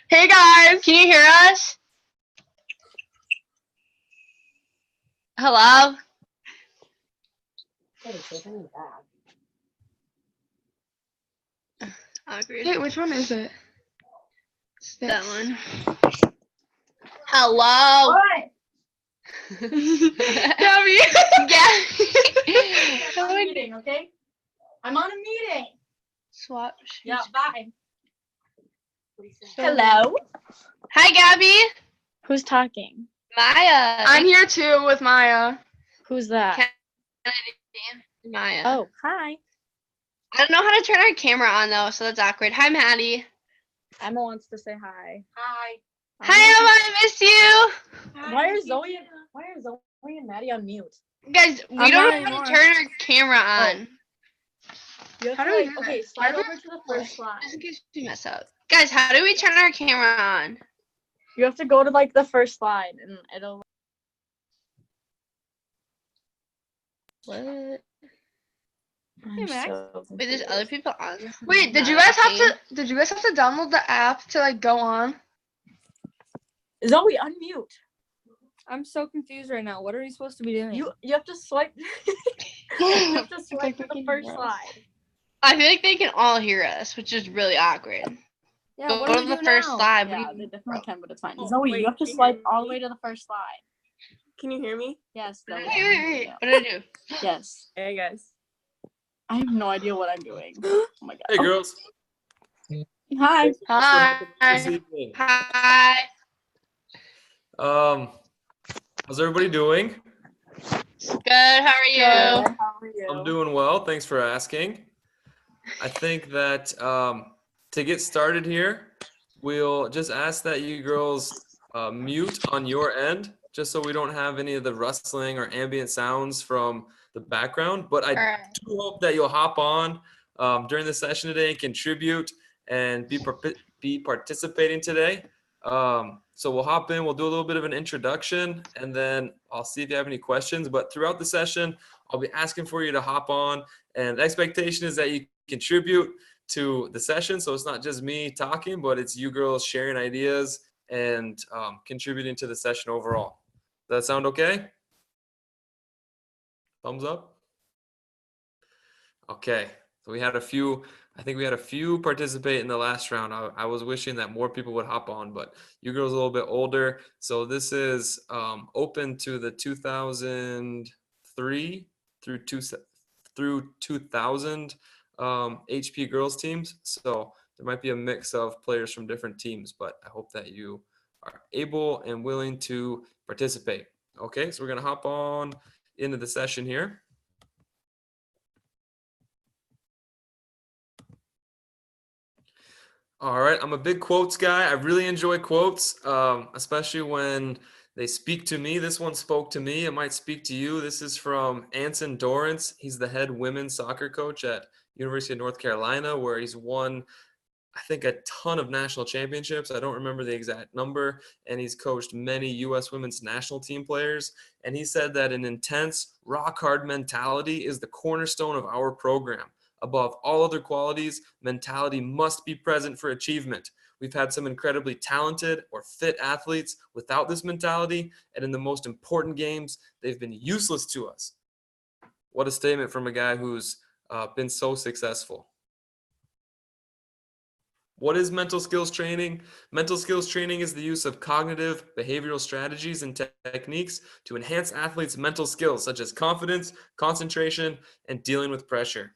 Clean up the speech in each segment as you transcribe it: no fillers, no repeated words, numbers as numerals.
Hey guys, can you hear us? Hello? Agreed. Hey, which one is it? That one. Hello? What? Gabby. Yeah. I'm on a meeting, okay? I'm on a meeting. Swap. Yeah, bye. Hello. Hi, Gabby. Who's talking? Maya. I'm here too with Maya. Who's that? Maya. Oh, hi. I don't know how to turn our camera on though, so that's awkward. Hi, Maddie. Emma wants to say hi. Hi. Hi, Emma. I miss you. Why are Zoe and Maddie on mute? Guys, we I'm don't not know how to anymore. turn our camera on. You have How to, do we like, do okay, that? slide over to the first slide. Just in case we mess up. Guys, how do we turn our camera on? You have to go to like the first slide and it'll. What? I'm Max? so Wait, there's other people on. this? Wait, did you Not guys have acting. to? Did you guys have to download the app to like go on? Zoe, unmute. I'm so confused right now. What are we supposed to be doing? You have to swipe. You have to swipe like to the fucking first gross. slide. I feel like they can all hear us, which is really awkward. yeah, Go what to do we the do first now? slide. Yeah, What do they you definitely can, but it's fine. Oh, Zoe, wait, you have to can you swipe hear all the me? way to the first slide. Can you hear me? Yes, Zoe. wait. What do I do? Yes. Hey guys. I have no idea what I'm doing. Oh my god. Hey, girls. Hi. Hi. This evening. Hi. How's everybody doing? Good. How are you? Good. How are you? I'm doing well. Thanks for asking. I think that to get started here, we'll just ask that you girls mute on your end, just so we don't have any of the rustling or ambient sounds from the background. But I Alright. do hope that you'll hop on during the session today and contribute and be participating today. So we'll hop in, we'll do a little bit of an introduction, and then I'll see if you have any questions. But throughout the session, I'll be asking for you to hop on, and the expectation is that you contribute to the session. So it's not just me talking, but it's you girls sharing ideas and contributing to the session overall. Does that sound okay? Thumbs up. Okay, so I think we had a few participate in the last round. I was wishing that more people would hop on, but you girls are a little bit older. So this is open to the 2003 through 2000 HP girls teams. So there might be a mix of players from different teams, but I hope that you are able and willing to participate. Okay, so we're gonna hop on into the session here. All right, I'm a big quotes guy. I really enjoy quotes, especially when they speak to me. This one spoke to me. It might speak to you. This is from Anson Dorrance. He's the head women's soccer coach at University of North Carolina, where he's won, I think, a ton of national championships. I don't remember the exact number. And he's coached many U.S. women's national team players. And he said that an intense, rock-hard mentality is the cornerstone of our program. Above all other qualities, mentality must be present for achievement. We've had some incredibly talented or fit athletes without this mentality, and in the most important games, they've been useless to us. What a statement from a guy who's been so successful. What is mental skills training? Mental skills training is the use of cognitive behavioral strategies and techniques to enhance athletes' mental skills, such as confidence, concentration, and dealing with pressure.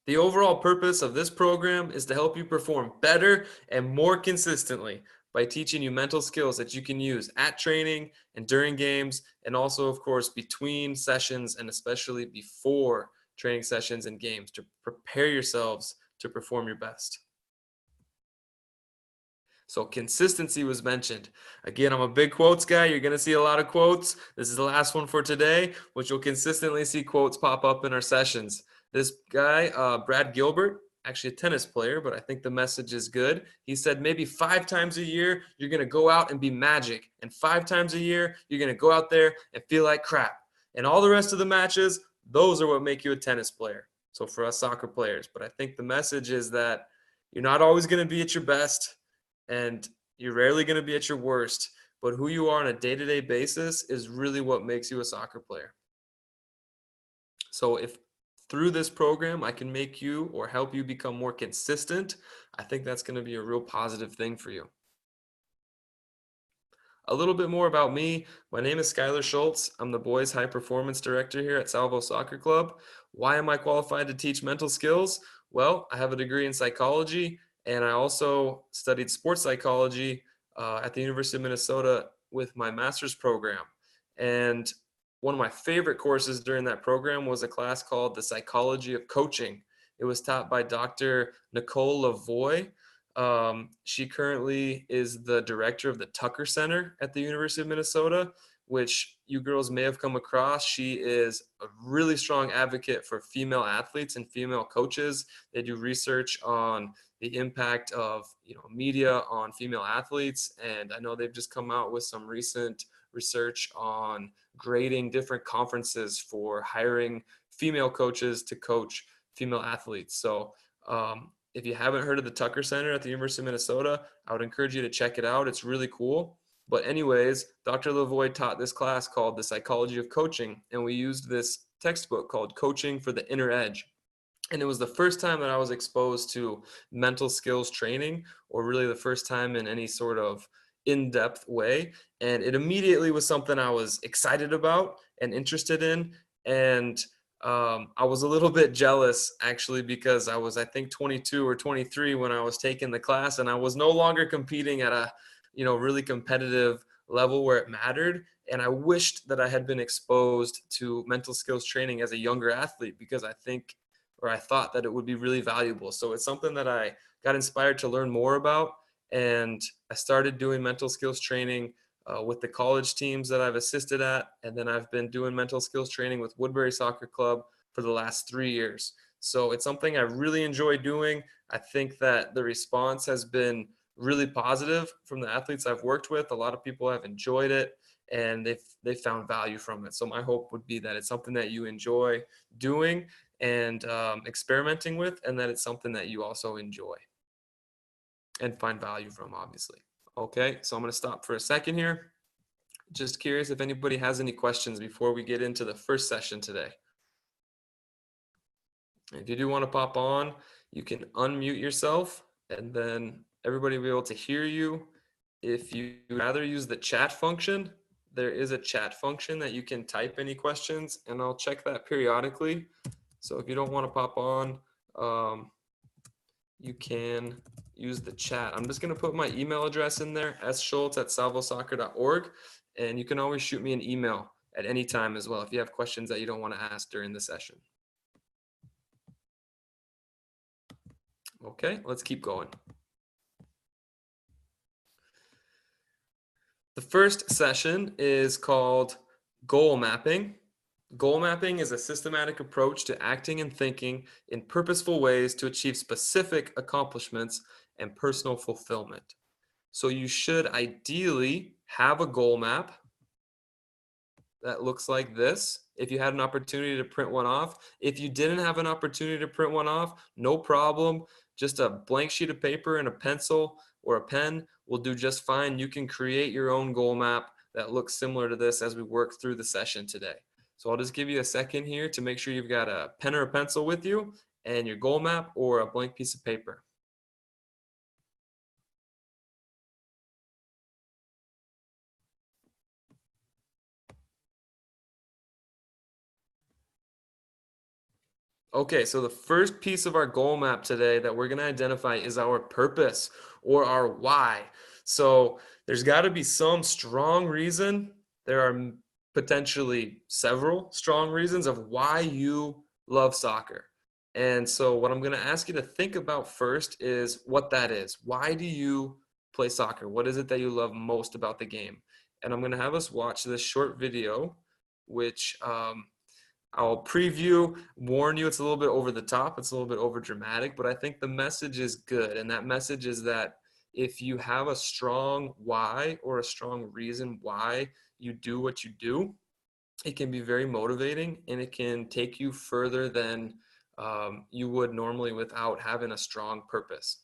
The overall purpose of this program is to help you perform better and more consistently by teaching you mental skills that you can use at training and during games, and also, of course, between sessions and especially before training sessions and games to prepare yourselves to perform your best. So consistency was mentioned. Again, I'm a big quotes guy. You're going to see a lot of quotes. This is the last one for today, which you'll consistently see quotes pop up in our sessions. This guy, Brad Gilbert, actually a tennis player, but I think the message is good. He said maybe 5 times a year, you're going to go out and be magic. And 5 times a year, you're going to go out there and feel like crap. And all the rest of the matches, those are what make you a tennis player. So for us soccer players, but I think the message is that you're not always going to be at your best. and you're rarely going to be at your worst, but who you are on a day-to-day basis is really what makes you a soccer player. So if through this program I can make you or help you become more consistent, I think that's going to be a real positive thing for you. A little bit more about me. My name is Skylar Schultz. I'm the boys high performance director here at Salvo Soccer Club. Why am I qualified to teach mental skills? Well, I have a degree in psychology, and I also studied sports psychology at the University of Minnesota with my master's program. And one of my favorite courses during that program was a class called The Psychology of Coaching. It was taught by Dr. Nicole Lavoie. She currently is the director of the Tucker Center at the University of Minnesota, which you girls may have come across. She is a really strong advocate for female athletes and female coaches. They do research on the impact of media on female athletes, and I know they've just come out with some recent research on grading different conferences for hiring female coaches to coach female athletes. So if you haven't heard of the Tucker Center at the University of Minnesota, I would encourage you to check it out. It's really cool. But anyways, Dr. Lavoie taught this class called The Psychology of Coaching, and we used this textbook called Coaching for the Inner Edge. And it was the first time that I was exposed to mental skills training, or really the first time in any sort of in-depth way. And it immediately was something I was excited about and interested in. And I was a little bit jealous actually, because I was, I think, 22 or 23 when I was taking the class, and I was no longer competing at a, really competitive level where it mattered. And I wished that I had been exposed to mental skills training as a younger athlete, because I thought that it would be really valuable. So it's something that I got inspired to learn more about. And I started doing mental skills training with the college teams that I've assisted at. And then I've been doing mental skills training with Woodbury Soccer Club for the last 3 years. So it's something I really enjoy doing. I think that the response has been really positive from the athletes I've worked with. A lot of people have enjoyed it, and they've found value from it. So my hope would be that it's something that you enjoy doing and experimenting with, and that it's something that you also enjoy and find value from, obviously. Okay, so I'm going to stop for a second here. Just curious if anybody has any questions before we get into the first session today. If you do want to pop on, you can unmute yourself, and then everybody will be able to hear you. If you rather use the chat function, there is a chat function that you can type any questions, and I'll check that periodically. So if you don't want to pop on, you can use the chat. I'm just going to put my email address in there, sschultz@salvosoccer.org, and you can always shoot me an email at any time as well if you have questions that you don't want to ask during the session. Okay, let's keep going. The first session is called goal mapping. Goal mapping is a systematic approach to acting and thinking in purposeful ways to achieve specific accomplishments and personal fulfillment. So you should ideally have a goal map that looks like this. If you had an opportunity to print one off. If you didn't have an opportunity to print one off, no problem. Just a blank sheet of paper and a pencil or a pen will do just fine. You can create your own goal map that looks similar to this as we work through the session today. So I'll just give you a second here to make sure you've got a pen or a pencil with you and your goal map or a blank piece of paper. Okay, so the first piece of our goal map today that we're going to identify is our purpose or our why. So there's got to be some strong reason. There are potentially several strong reasons of why you love soccer. And so what I'm going to ask you to think about first is what that is. Why do you play soccer? What is it that you love most about the game? And I'm going to have us watch this short video, which I'll preview, warn you, it's a little bit over the top, it's a little bit over dramatic, but I think the message is good. And that message is that if you have a strong why or a strong reason why you do what you do, it can be very motivating and it can take you further than you would normally without having a strong purpose.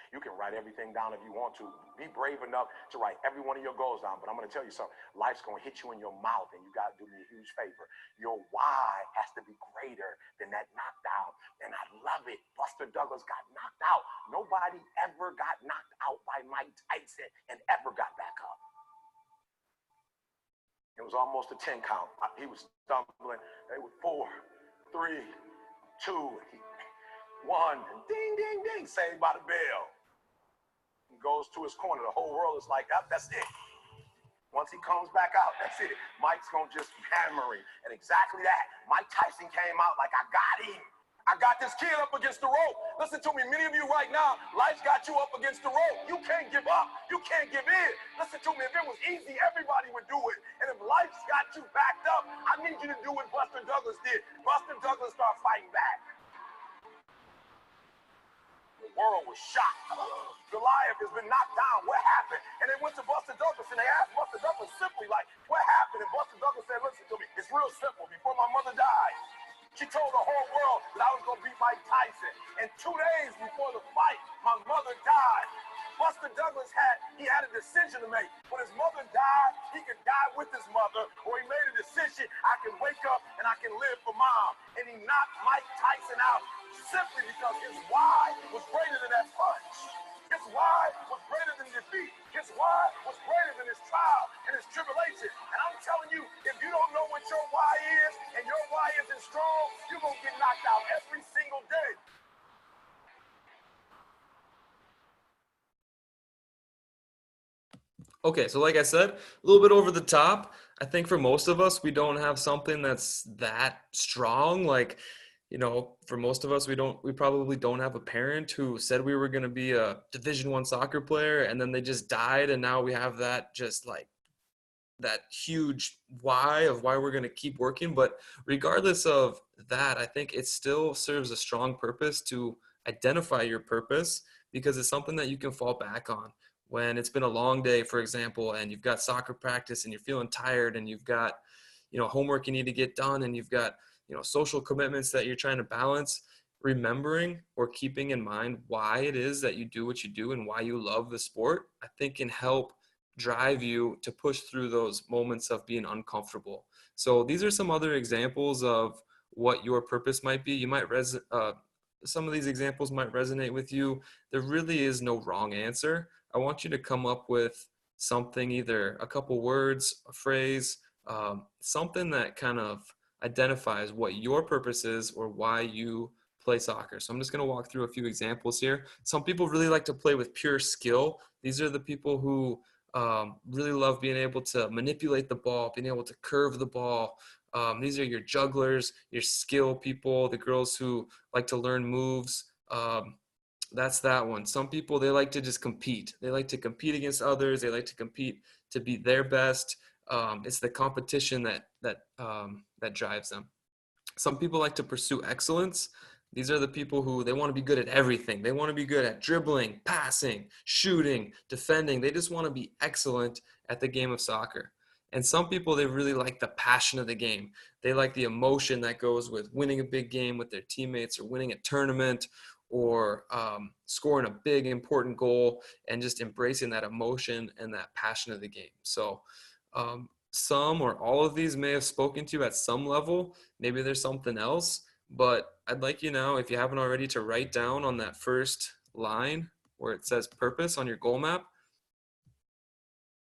You can write everything down if you want to. Be brave enough to write every one of your goals down. But I'm going to tell you something. Life's going to hit you in your mouth, and you got to do me a huge favor. Your why has to be greater than that knockdown. And I love it. Buster Douglas got knocked out. Nobody ever got knocked out by Mike Tyson and ever got back up. It was almost a 10 count. He was stumbling. They were 4, 3, 2, 1. Ding, ding, ding. Saved by the bell. He goes to his corner. The whole world is like, that's it. Once he comes back out, that's it. Mike's going to just hammer him. And exactly that. Mike Tyson came out like, I got him. I got this kid up against the rope. Listen to me, many of you right now, life's got you up against the rope. You can't give up. You can't give in. Listen to me, if it was easy, everybody would do it. And if life's got you backed up, I need you to do what Buster Douglas did. Buster Douglas started fighting back. The world was shocked. Goliath has been knocked down. What happened? And they went to Buster Douglas and they asked Buster Douglas simply, like, what happened? And Buster Douglas said, listen to me, it's real simple. Before my mother died, she told the whole world that I was going to beat Mike Tyson. And 2 days before the fight, my mother died. Buster Douglas had a decision to make. When his mother died, he could die with his mother, or he made a decision, I can wake up and I can live for mom. And he knocked Mike Tyson out simply because his why was greater than that punch. His why was greater than defeat. His why was greater than his trial and his tribulation. And I'm telling you, if you don't know what your why is and your why isn't strong, you're going to get knocked out every single day. Okay, so like I said, a little bit over the top. I think for most of us, we don't have something that's that strong. Like, for most of us, we probably don't have a parent who said we were going to be a Division I soccer player and then they just died. And now we have that just like that huge why of why we're going to keep working. But regardless of that, I think it still serves a strong purpose to identify your purpose, because it's something that you can fall back on when it's been a long day, for example, and you've got soccer practice and you're feeling tired and you've got, homework you need to get done and you've got, social commitments that you're trying to balance. Remembering or keeping in mind why it is that you do what you do and why you love the sport, I think can help drive you to push through those moments of being uncomfortable. So these are some other examples of what your purpose might be. You might some of these examples might resonate with you. There really is no wrong answer. I want you to come up with something, either a couple words, a phrase, something that kind of identifies what your purpose is or why you play soccer. So I'm just going to walk through a few examples here. Some people really like to play with pure skill. These are the people who really love being able to manipulate the ball, being able to curve the ball. These are your jugglers, your skill people, the girls who like to learn moves. That's that one. Some people, they like to just compete. They like to compete against others. They like to compete to be their best. It's the competition that drives them. Some people like to pursue excellence. These are the people who, they want to be good at everything. They want to be good at dribbling, passing, shooting, defending. They just want to be excellent at the game of soccer. And some people, they really like the passion of the game. They like the emotion that goes with winning a big game with their teammates, or winning a tournament, or scoring a big important goal, and just embracing that emotion and that passion of the game. So some or all of these may have spoken to you at some level. Maybe there's something else, but I'd like you now, if you haven't already, to write down on that first line where it says purpose on your goal map,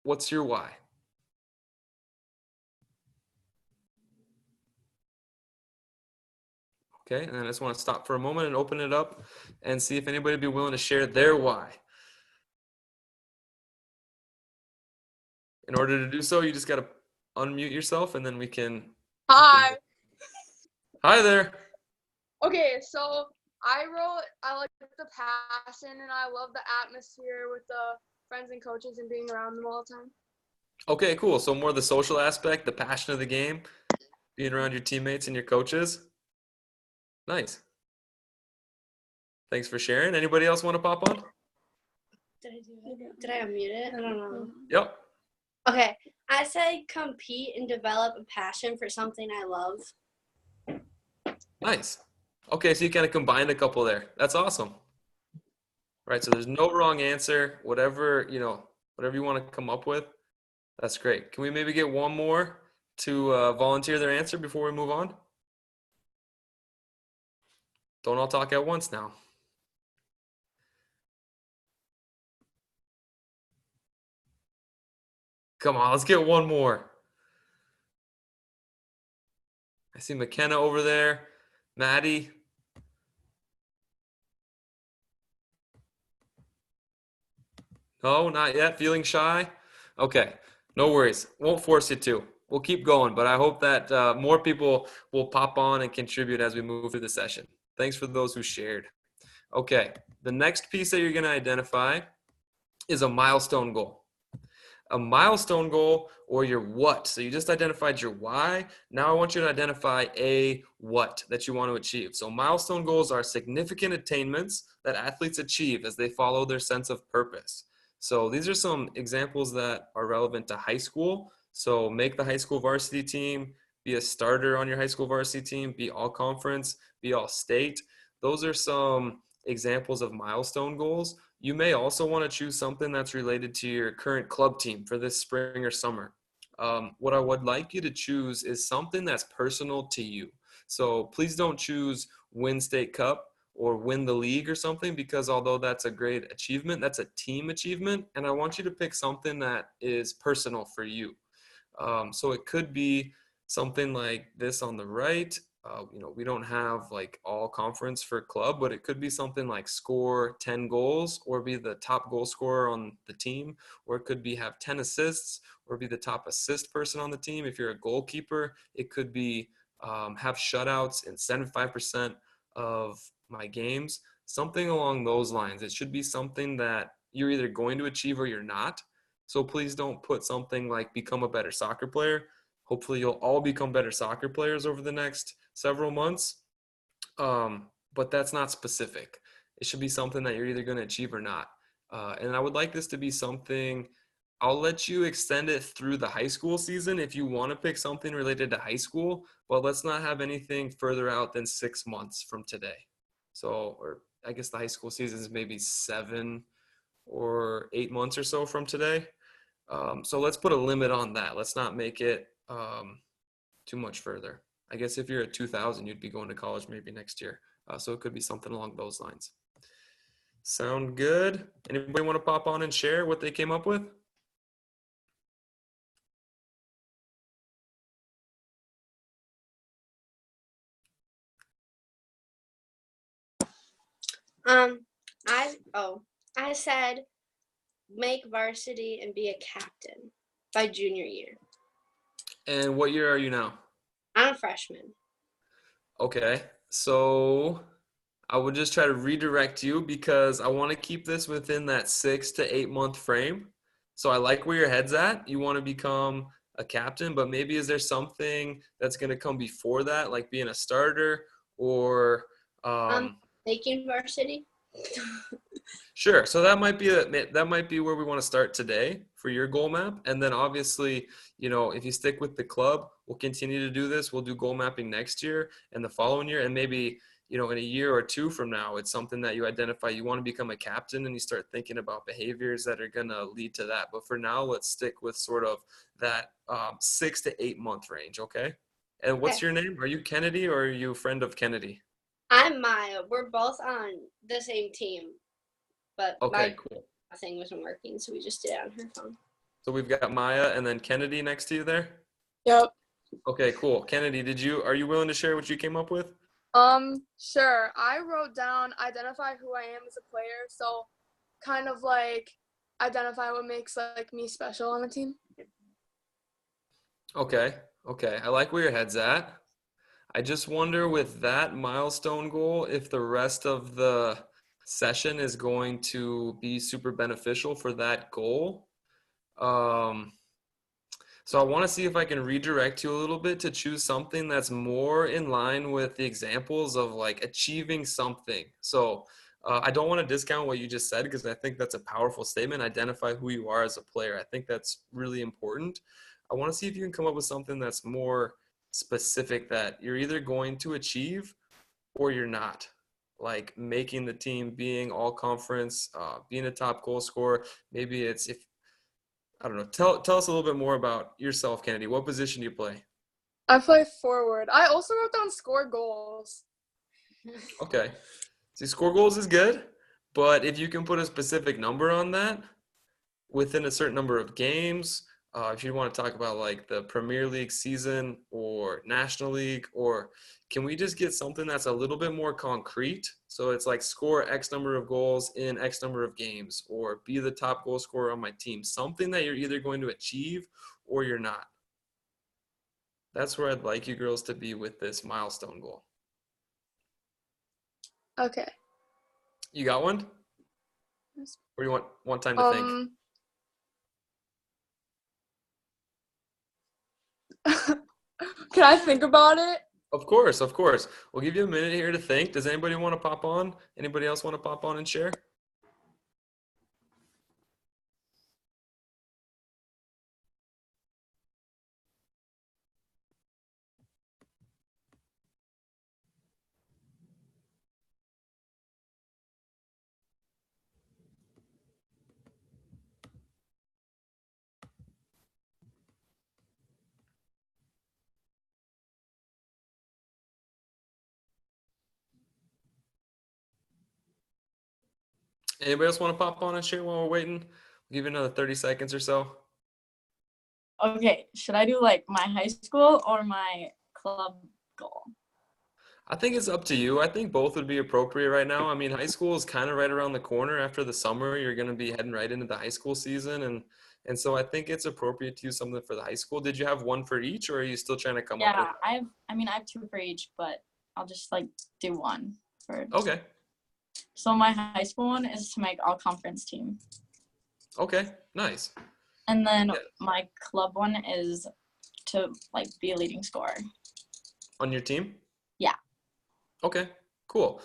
what's your why? Okay, and then I just want to stop for a moment and open it up and see if anybody would be willing to share their why. In order to do so, you just got to unmute yourself and then we can. Hi. Hi there. Okay, so I like the passion and I love the atmosphere with the friends and coaches and being around them all the time. Okay, cool. So more the social aspect, the passion of the game, being around your teammates and your coaches. Nice. Thanks for sharing. Anybody else want to pop on? Did I do it? Did I unmute it? I don't know. Yep. Okay. I say compete and develop a passion for something I love. Nice. Okay, so you kind of combined a couple there. That's awesome. right? So there's no wrong answer. Whatever you want to come up with, that's great. Can we maybe get one more to volunteer their answer before we move on? Don't all talk at once now. Come on, let's get one more. I see McKenna over there. Maddie. No, not yet. Feeling shy? Okay, no worries. Won't force you to. We'll keep going, but I hope that more people will pop on and contribute as we move through the session. Thanks for those who shared. Okay, the next piece that you're going to identify is a milestone goal. A milestone goal or your what. So you just identified your why. Now I want you to identify a what that you want to achieve. So milestone goals are significant attainments that athletes achieve as they follow their sense of purpose. So these are some examples that are relevant to high school. So make the high school varsity team, be a starter on your high school varsity team, be all conference, be all state. Those are some examples of milestone goals. You may also want to choose something that's related to your current club team for this spring or summer. What I would like you to choose is something that's personal to you. So please don't choose win state cup or win the league or something, because although that's a great achievement, that's a team achievement. And I want you to pick something that is personal for you. So it could be something like this on the right. We don't have like all conference for club, but it could be something like score 10 goals or be the top goal scorer on the team, or it could be have 10 assists or be the top assist person on the team. If you're a goalkeeper, it could be have shutouts in 75% of my games, something along those lines. It should be something that you're either going to achieve or you're not. So please don't put something like become a better soccer player. Hopefully you'll all become better soccer players over the next several months. But that's not specific. It should be something that you're either going to achieve or not. And I would like this to be something, I'll let you extend it through the high school season if you want to pick something related to high school, but let's not have anything further out than 6 months from today. So, or I guess the high school season is maybe 7 or 8 months or so from today. So let's put a limit on that. Let's not make it too much further. I guess if you're at 2000, you'd be going to college maybe next year. So it could be something along those lines. Sound good? Anybody want to pop on and share what they came up with? I said make varsity and be a captain by junior year. And what year are you now? I'm a freshman. Okay, so I would just try to redirect you because I want to keep this within that 6 to 8 month frame. So I like where your head's at. You want to become a captain, but maybe is there something that's going to come before that, like being a starter or Making varsity. Sure. So that might be where we want to start today for your goal map. And then obviously, if you stick with the club, we'll continue to do this. We'll do goal mapping next year and the following year. And maybe, in a year or two from now, it's something that you identify you want to become a captain and you start thinking about behaviors that are going to lead to that. But for now, let's stick with sort of that 6 to 8 month range. Okay. And what's your name? Are you Kennedy or are you a friend of Kennedy? I'm Maya. We're both on the same team, but Okay, cool. my thing wasn't working, so we just did it on her phone. So we've got Maya and then Kennedy next to you there? Yep. Okay, cool. Kennedy, are you willing to share what you came up with? Sure. I wrote down identify who I am as a player, so kind of like identify what makes like me special on the team. Okay. I like where your head's at. I just wonder with that milestone goal if the rest of the session is going to be super beneficial for that goal. So I want to see if I can redirect you a little bit to choose something that's more in line with the examples of like achieving something. So I don't want to discount what you just said because I think that's a powerful statement. Identify who you are as a player. I think that's really important. I want to see if you can come up with something that's more specific that you're either going to achieve or you're not. like making the team, being all conference, being a top goal scorer. Maybe it's if I don't know. Tell us a little bit more about yourself, Kennedy. What position do you play? I play forward. I also wrote down score goals. Okay. See, score goals is good, but if you can put a specific number on that within a certain number of games, if you want to talk about like the Premier League season or National League, or can we just get something that's a little bit more concrete? So it's like score X number of goals in X number of games, or be the top goal scorer on my team. Something that you're either going to achieve or you're not. That's where I'd like you girls to be with this milestone goal. Okay. You got one? Or you want time to think? Can I think about it? Of course, of course. We'll give you a minute here to think. Does anybody want to pop on? Anybody else want to pop on and share? Anybody else want to pop on and share while we're waiting? We'll give you another 30 seconds or so. Okay, should I do like my high school or my club goal? I think it's up to you. I think both would be appropriate right now. I mean, high school is kind of right around the corner. After the summer, you're going to be heading right into the high school season. And so I think it's appropriate to use something for the high school. Did you have one for each, or are you still trying to come up with? Yeah, I have two for each, but I'll just like do one for. Okay. So my high school one is to make all conference team. Okay, nice. And then my club one is to like be a leading scorer. On your team? Yeah. Okay, cool.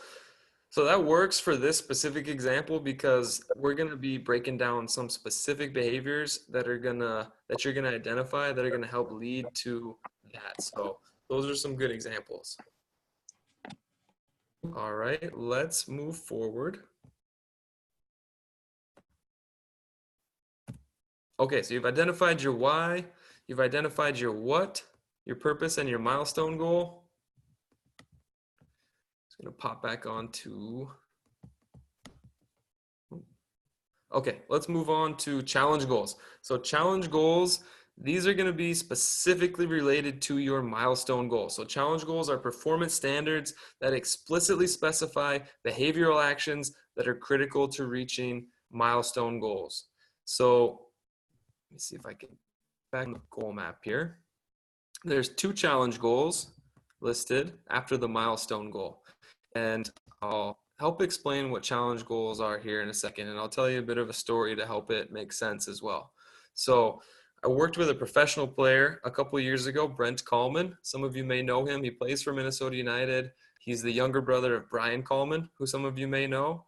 So that works for this specific example because we're going to be breaking down some specific behaviors that you're going to identify that are going to help lead to that. So those are some good examples. All right, let's move forward. Okay, so you've identified your why, you've identified your what, your purpose, and your milestone goal. Just gonna pop back on to. Okay, let's move on to challenge goals. So challenge goals, these are gonna be specifically related to your milestone goal. So challenge goals are performance standards that explicitly specify behavioral actions that are critical to reaching milestone goals. So let me see if I can back on the goal map here. There's 2 challenge goals listed after the milestone goal. And I'll help explain what challenge goals are here in a second. And I'll tell you a bit of a story to help it make sense as well. So I worked with a professional player a couple of years ago, Brent Kallman. Some of you may know him. He plays for Minnesota United. He's the younger brother of Brian Kallman, who some of you may know.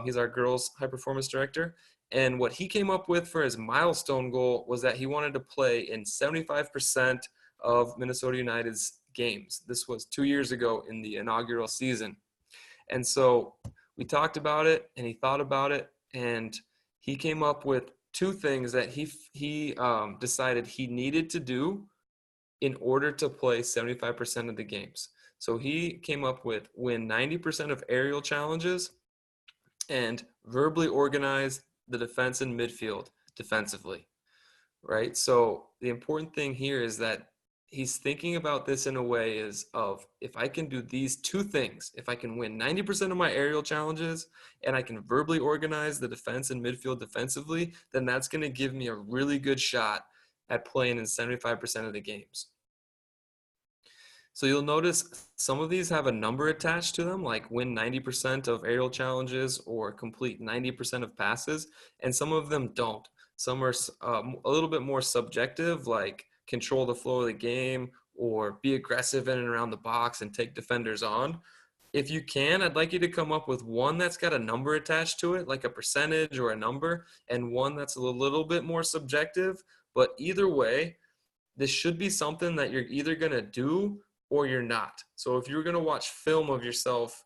He's our girls' high performance director. And what he came up with for his milestone goal was that he wanted to play in 75% of Minnesota United's games. This was 2 years ago in the inaugural season. And so we talked about it and he thought about it and he came up with 2 things that he decided he needed to do in order to play 75% of the games. So he came up with win 90% of aerial challenges and verbally organize the defense and midfield defensively, right? So the important thing here is that he's thinking about this in a way is of if I can do these 2 things, if I can win 90% of my aerial challenges and I can verbally organize the defense and midfield defensively, then that's going to give me a really good shot at playing in 75% of the games. So you'll notice some of these have a number attached to them, like win 90% of aerial challenges or complete 90% of passes, and some of them don't. Some are a little bit more subjective, like control the flow of the game or be aggressive in and around the box and take defenders on. If you can, I'd like you to come up with one that's got a number attached to it, like a percentage or a number, and one that's a little bit more subjective. But either way, this should be something that you're either going to do or you're not. So if you're going to watch film of yourself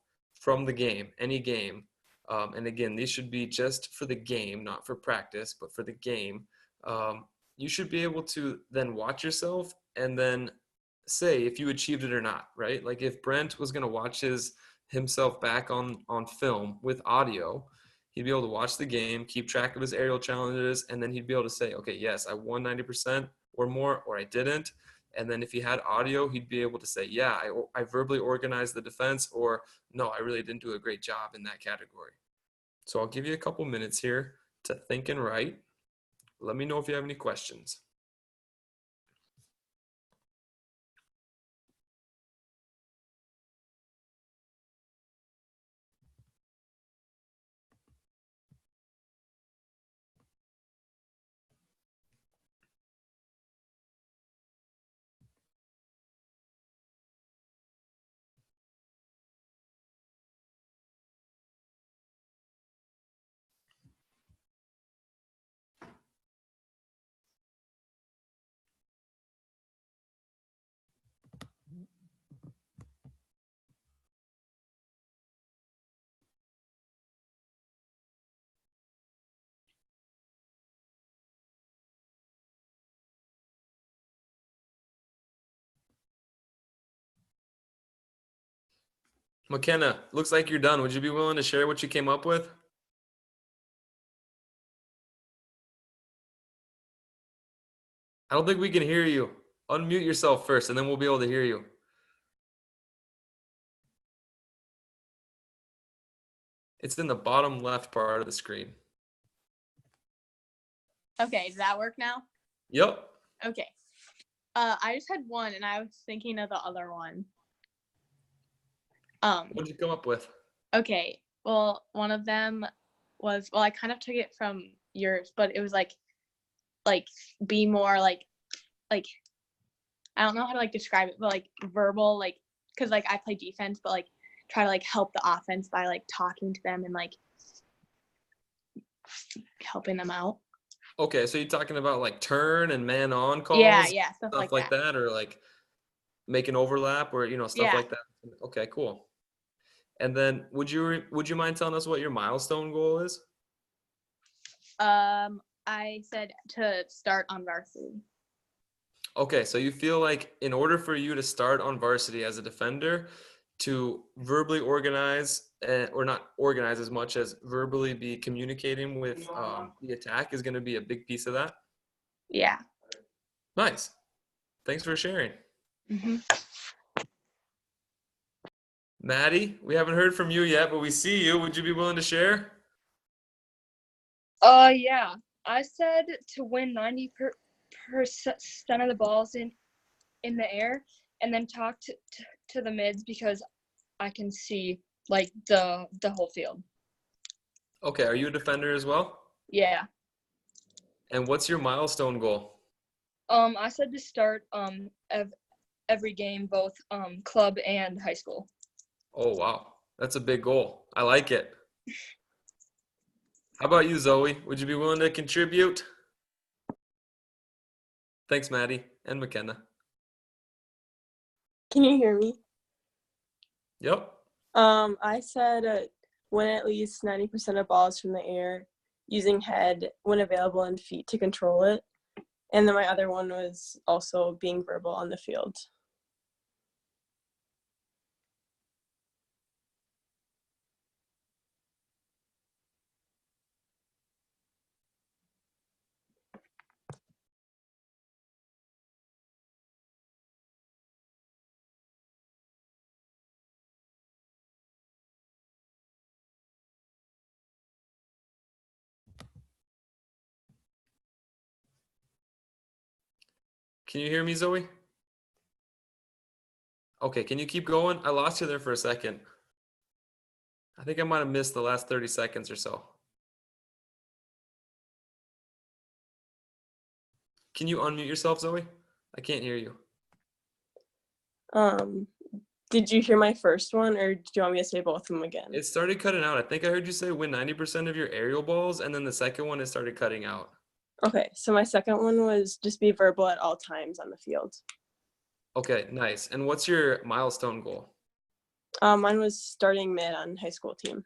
from the game, any game. And again, these should be just for the game, not for practice, but for the game. You should be able to then watch yourself and then say if you achieved it or not, right? Like if Brent was going to watch himself back on film with audio, he'd be able to watch the game, keep track of his aerial challenges, and then he'd be able to say, okay, yes, I won 90% or more, or I didn't. And then if he had audio, he'd be able to say, yeah, I verbally organized the defense, or no, I really didn't do a great job in that category. So I'll give you a couple minutes here to think and write. Let me know if you have any questions. McKenna, looks like you're done. Would you be willing to share what you came up with? I don't think we can hear you. Unmute yourself first, and then we'll be able to hear you. It's in the bottom left part of the screen. Okay, does that work now? Yep. Okay. I just had one, and I was thinking of the other one. What did you come up with? Okay. Well, one of them was, well, I kind of took it from yours, but it was like be more like I don't know how to like describe it, but like verbal, like, cause like I play defense, but like try to like help the offense by like talking to them and like helping them out. Okay, so you're talking about like turn and man on calls? Yeah, stuff Like that, or like make an overlap, or stuff Yeah. like that. Okay, cool. And then would you mind telling us what your milestone goal is? I said to start on varsity. Okay, so you feel like in order for you to start on varsity as a defender, to verbally organize, or not organize as much as verbally be communicating with the attack is going to be a big piece of that? Yeah. Nice. Thanks for sharing. Mm-hmm. Maddie, we haven't heard from you yet, but we see you. Would you be willing to share? Yeah. I said to win 90% of the balls in the air, and then talk to the mids because I can see like the whole field. Okay, are you a defender as well? Yeah. And what's your milestone goal? I said to start every game, both club and high school. Oh, wow. That's a big goal. I like it. How about you, Zoe? Would you be willing to contribute? Thanks, Maddie and McKenna. Can you hear me? Yep. I said win at least 90% of balls from the air using head when available and feet to control it. And then my other one was also being verbal on the field. Can you hear me, Zoe? Okay, can you keep going? I lost you there for a second. I think I might have missed the last 30 seconds or so. Can you unmute yourself, Zoe? I can't hear you. Did you hear my first one, or do you want me to say both of them again? It started cutting out. I think I heard you say win 90% of your aerial balls, and then the second one, it started cutting out. Okay, so my second one was just be verbal at all times on the field. Okay, nice. And what's your milestone goal? Mine was starting mid on high school team.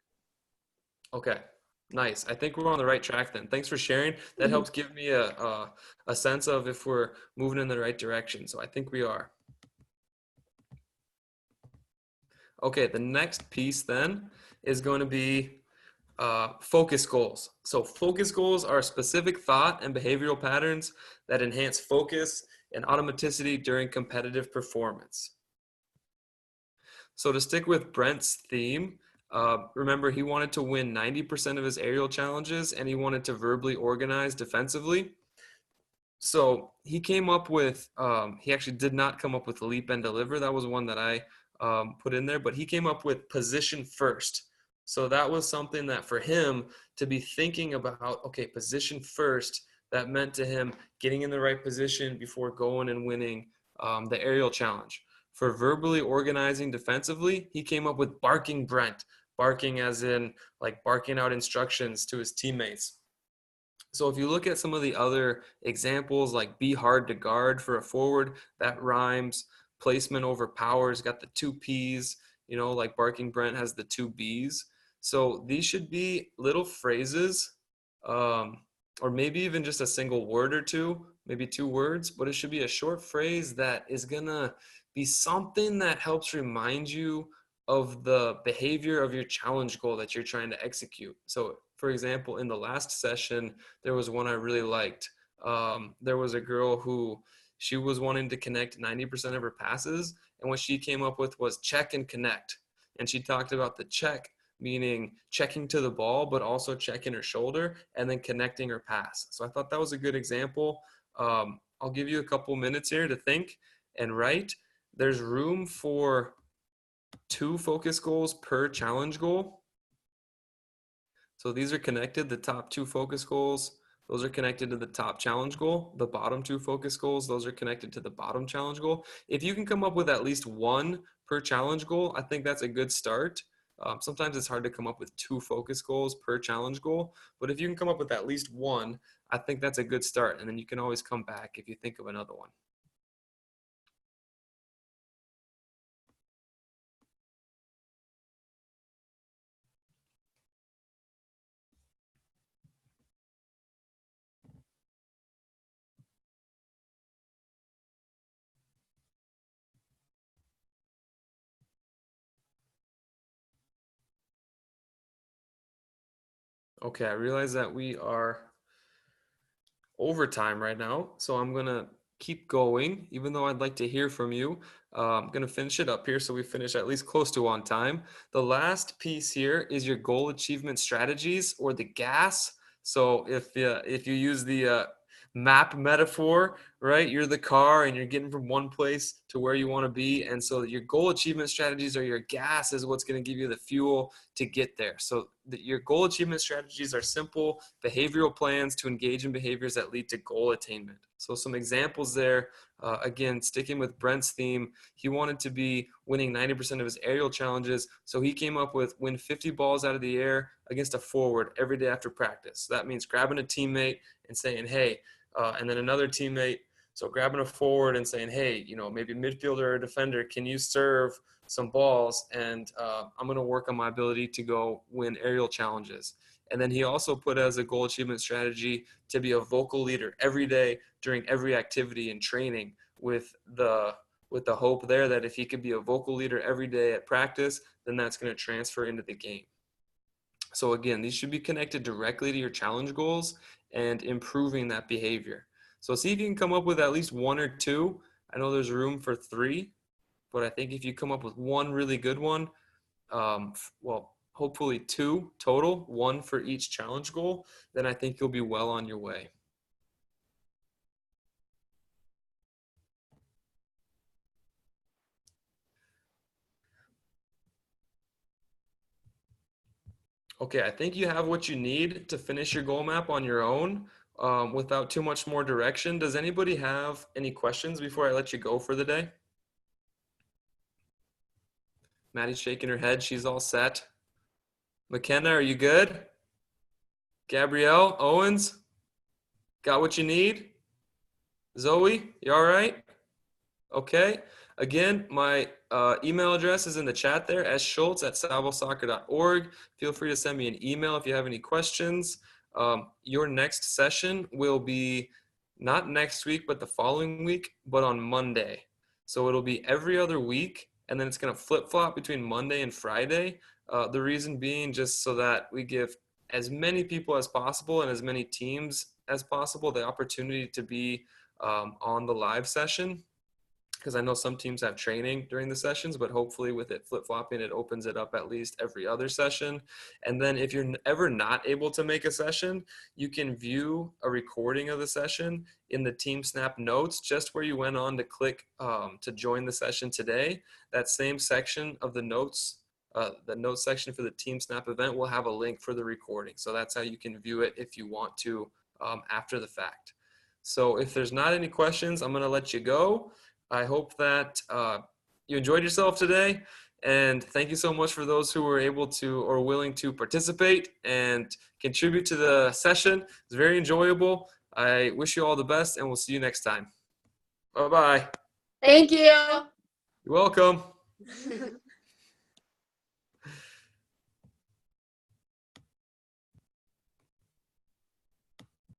Okay, nice. I think we're on the right track then. Thanks for sharing. That helps give me a sense of if we're moving in the right direction. So I think we are. Okay, the next piece then is going to be focus goals. So focus goals are specific thought and behavioral patterns that enhance focus and automaticity during competitive performance. So to stick with Brent's theme, remember he wanted to win 90% of his aerial challenges and he wanted to verbally organize defensively. So he came up with, he actually did not come up with leap and deliver. That was one that I put in there, but he came up with position first. So that was something that for him to be thinking about, okay, position first, that meant to him getting in the right position before going and winning the aerial challenge. For verbally organizing defensively, he came up with barking Brent, barking as in like barking out instructions to his teammates. So if you look at some of the other examples, like be hard to guard for a forward, that rhymes. Placement over powers got the 2 P's, you know, like barking Brent has the 2 B's. So these should be little phrases, or maybe even just a single word or two, maybe 2 words, but it should be a short phrase that is gonna be something that helps remind you of the behavior of your challenge goal that you're trying to execute. So for example, in the last session, there was one I really liked. There was a girl who she was wanting to connect 90% of her passes, and what she came up with was check and connect. And she talked about the check, meaning checking to the ball, but also checking her shoulder and then connecting her pass. So I thought that was a good example. I'll give you a couple minutes here to think and write. There's room for 2 focus goals per challenge goal. So these are connected, the top 2 focus goals, those are connected to the top challenge goal. The bottom 2 focus goals, those are connected to the bottom challenge goal. If you can come up with at least 1 per challenge goal, I think that's a good start. Sometimes it's hard to come up with 2 focus goals per challenge goal, but if you can come up with at least 1, I think that's a good start. And then you can always come back if you think of another one. Okay, I realize that we are overtime right now, so I'm gonna keep going, even though I'd like to hear from you. I'm gonna finish it up here so we finish at least close to on time. The last piece here is your goal achievement strategies, or the GAS. So if you use the map metaphor, right? You're the car and you're getting from one place to where you want to be. And so your goal achievement strategies, or your gas, is what's going to give you the fuel to get there. So your goal achievement strategies are simple behavioral plans to engage in behaviors that lead to goal attainment. So some examples there, again, sticking with Brent's theme, he wanted to be winning 90% of his aerial challenges. So he came up with win 50 balls out of the air against a forward every day after practice. So that means grabbing a teammate and saying, hey, and then another teammate, so grabbing a forward and saying, hey, you know, maybe midfielder or defender, can you serve some balls? And I'm going to work on my ability to go win aerial challenges. And then he also put as a goal achievement strategy to be a vocal leader every day during every activity and training, with the hope there that if he could be a vocal leader every day at practice, then that's going to transfer into the game. So again, these should be connected directly to your challenge goals and improving that behavior. So see if you can come up with at least 1 or 2. I know there's room for 3, but I think if you come up with 1 really good one, well, hopefully 2 total, 1 for each challenge goal, then I think you'll be well on your way. Okay, I think you have what you need to finish your goal map on your own without too much more direction. Does anybody have any questions before I let you go for the day? Maddie's shaking her head. She's all set. McKenna, are you good? Gabrielle, Owens, got what you need? Zoe, you all right? Okay. Again, my email address is in the chat there, sschultz@salvosoccer.org. Feel free to send me an email if you have any questions. Your next session will be not next week, but the following week, but on Monday. So it'll be every other week, and then it's going to flip-flop between Monday and Friday. The reason being just so that we give as many people as possible and as many teams as possible the opportunity to be on the live session, because I know some teams have training during the sessions, but hopefully with it flip-flopping, it opens it up at least every other session. And then if you're ever not able to make a session, you can view a recording of the session in the Team Snap notes, just where you went on to click to join the session today. That same section of the notes section for the Team Snap event will have a link for the recording. So that's how you can view it if you want to after the fact. So if there's not any questions, I'm going to let you go. I hope that you enjoyed yourself today, and thank you so much for those who were able to or willing to participate and contribute to the session. It's very enjoyable. I wish you all the best, and we'll see you next time. Bye-bye. Thank you. You're welcome.